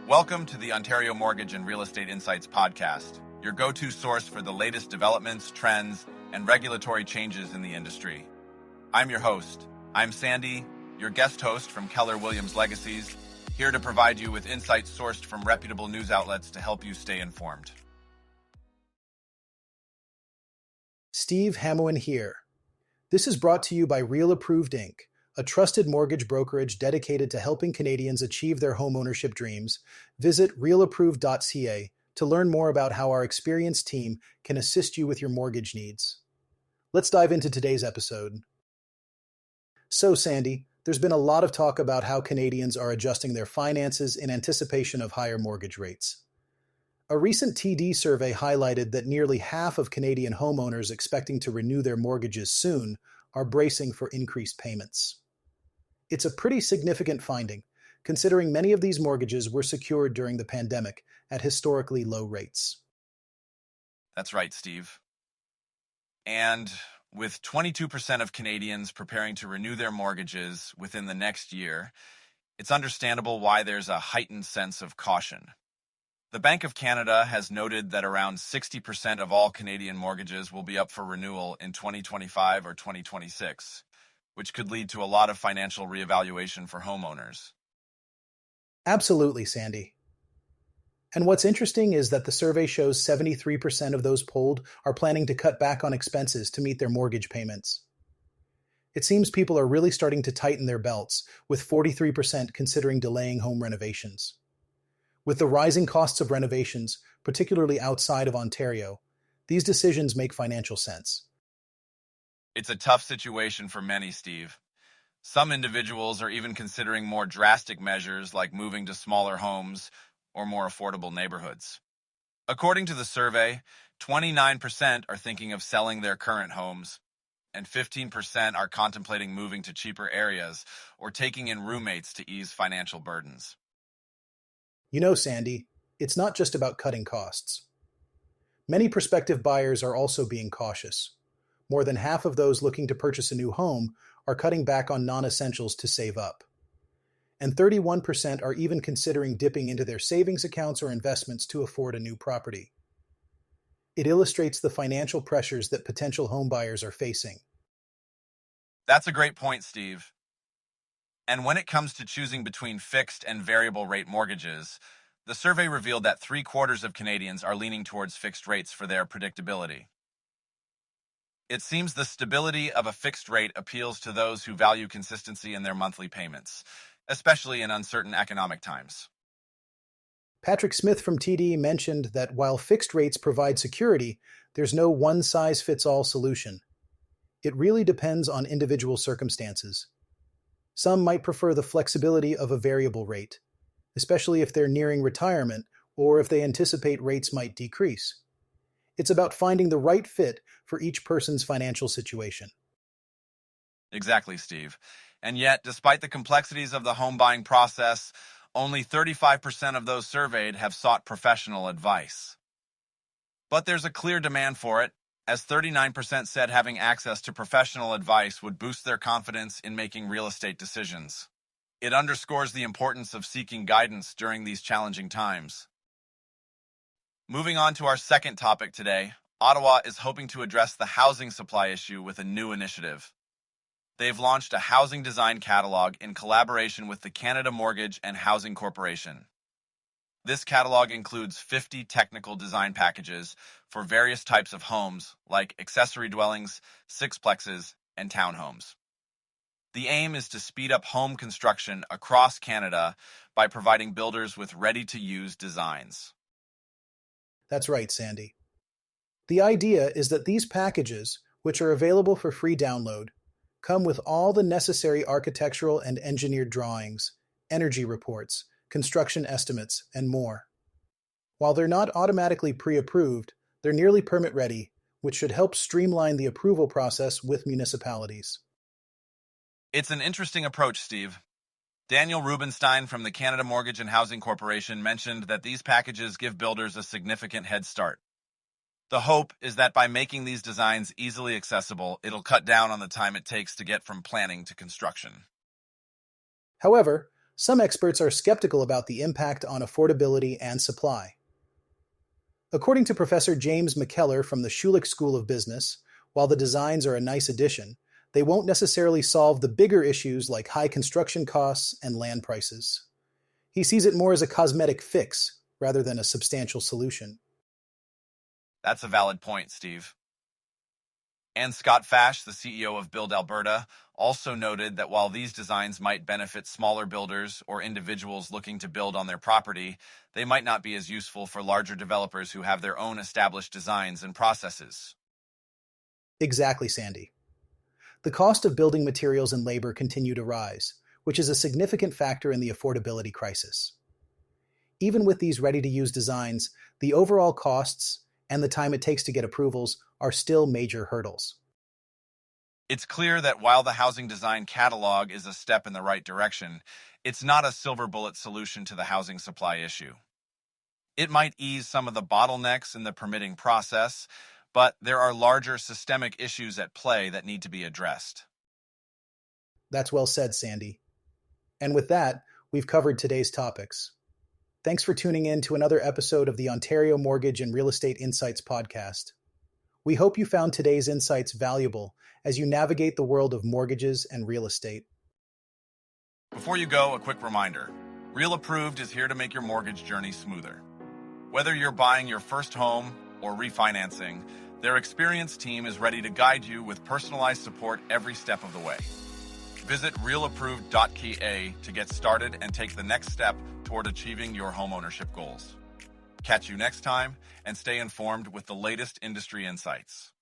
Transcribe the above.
Welcome to the Ontario Mortgage and Real Estate Insights podcast, your go-to source for the latest developments, trends, and regulatory changes in the industry. I'm your host. I'm Sandy, your guest host from Keller Williams Legacies, here to provide you with insights sourced from reputable news outlets to help you stay informed. Steve Hamouin here. This is brought to you by Real Approved Inc., a trusted mortgage brokerage dedicated to helping Canadians achieve their homeownership dreams. Visit realapproved.ca to learn more about how our experienced team can assist you with your mortgage needs. Let's dive into today's episode. So, Sandy, there's been a lot of talk about how Canadians are adjusting their finances in anticipation of higher mortgage rates. A recent TD survey highlighted that nearly half of Canadian homeowners expecting to renew their mortgages soon are bracing for increased payments. It's a pretty significant finding, considering many of these mortgages were secured during the pandemic at historically low rates. That's right, Steve. And with 22% of Canadians preparing to renew their mortgages within the next year, it's understandable why there's a heightened sense of caution. The Bank of Canada has noted that around 60% of all Canadian mortgages will be up for renewal in 2025 or 2026, which could lead to a lot of financial reevaluation for homeowners. Absolutely, Sandy. And what's interesting is that the survey shows 73% of those polled are planning to cut back on expenses to meet their mortgage payments. It seems people are really starting to tighten their belts, with 43% considering delaying home renovations. With the rising costs of renovations, particularly outside of Ontario, these decisions make financial sense. It's a tough situation for many, Steve. Some individuals are even considering more drastic measures like moving to smaller homes or more affordable neighborhoods. According to the survey, 29% are thinking of selling their current homes, and 15% are contemplating moving to cheaper areas or taking in roommates to ease financial burdens. You know, Sandy, it's not just about cutting costs. Many prospective buyers are also being cautious. More than half of those looking to purchase a new home are cutting back on non-essentials to save up. And 31% are even considering dipping into their savings accounts or investments to afford a new property. It illustrates the financial pressures that potential home buyers are facing. That's a great point, Steve. And when it comes to choosing between fixed and variable rate mortgages, the survey revealed that 3/4 of Canadians are leaning towards fixed rates for their predictability. It seems the stability of a fixed rate appeals to those who value consistency in their monthly payments, especially in uncertain economic times. Patrick Smith from TD mentioned that while fixed rates provide security, there's no one-size-fits-all solution. It really depends on individual circumstances. Some might prefer the flexibility of a variable rate, especially if they're nearing retirement or if they anticipate rates might decrease. It's about finding the right fit for each person's financial situation. Exactly, Steve. And yet, despite the complexities of the home buying process, only 35% of those surveyed have sought professional advice. But there's a clear demand for it, as 39% said having access to professional advice would boost their confidence in making real estate decisions. It underscores the importance of seeking guidance during these challenging times. Moving on to our second topic today, Ottawa is hoping to address the housing supply issue with a new initiative. They've launched a housing design catalog in collaboration with the Canada Mortgage and Housing Corporation. This catalog includes 50 technical design packages for various types of homes, like accessory dwellings, sixplexes, and townhomes. The aim is to speed up home construction across Canada by providing builders with ready-to-use designs. That's right, Sandy. The idea is that these packages, which are available for free download, come with all the necessary architectural and engineered drawings, energy reports, construction estimates, and more. While they're not automatically pre-approved, they're nearly permit-ready, which should help streamline the approval process with municipalities. It's an interesting approach, Steve. Daniel Rubenstein from the Canada Mortgage and Housing Corporation mentioned that these packages give builders a significant head start. The hope is that by making these designs easily accessible, it'll cut down on the time it takes to get from planning to construction. However, some experts are skeptical about the impact on affordability and supply. According to Professor James McKellar from the Schulich School of Business, while the designs are a nice addition, they won't necessarily solve the bigger issues like high construction costs and land prices. He sees it more as a cosmetic fix rather than a substantial solution. That's a valid point, Steve. And Scott Fash, the CEO of Build Alberta, also noted that while these designs might benefit smaller builders or individuals looking to build on their property, they might not be as useful for larger developers who have their own established designs and processes. Exactly, Sandy. The cost of building materials and labor continue to rise, which is a significant factor in the affordability crisis. Even with these ready-to-use designs, the overall costs and the time it takes to get approvals are still major hurdles. It's clear that while the housing design catalog is a step in the right direction, it's not a silver bullet solution to the housing supply issue. It might ease some of the bottlenecks in the permitting process, but there are larger systemic issues at play that need to be addressed. That's well said, Sandy. And with that, we've covered today's topics. Thanks for tuning in to another episode of the Ontario Mortgage and Real Estate Insights podcast. We hope you found today's insights valuable as you navigate the world of mortgages and real estate. Before you go, a quick reminder. Real Approved is here to make your mortgage journey smoother. Whether you're buying your first home or refinancing, their experienced team is ready to guide you with personalized support every step of the way. Visit realapproved.ca to get started and take the next step toward achieving your homeownership goals. Catch you next time and stay informed with the latest industry insights.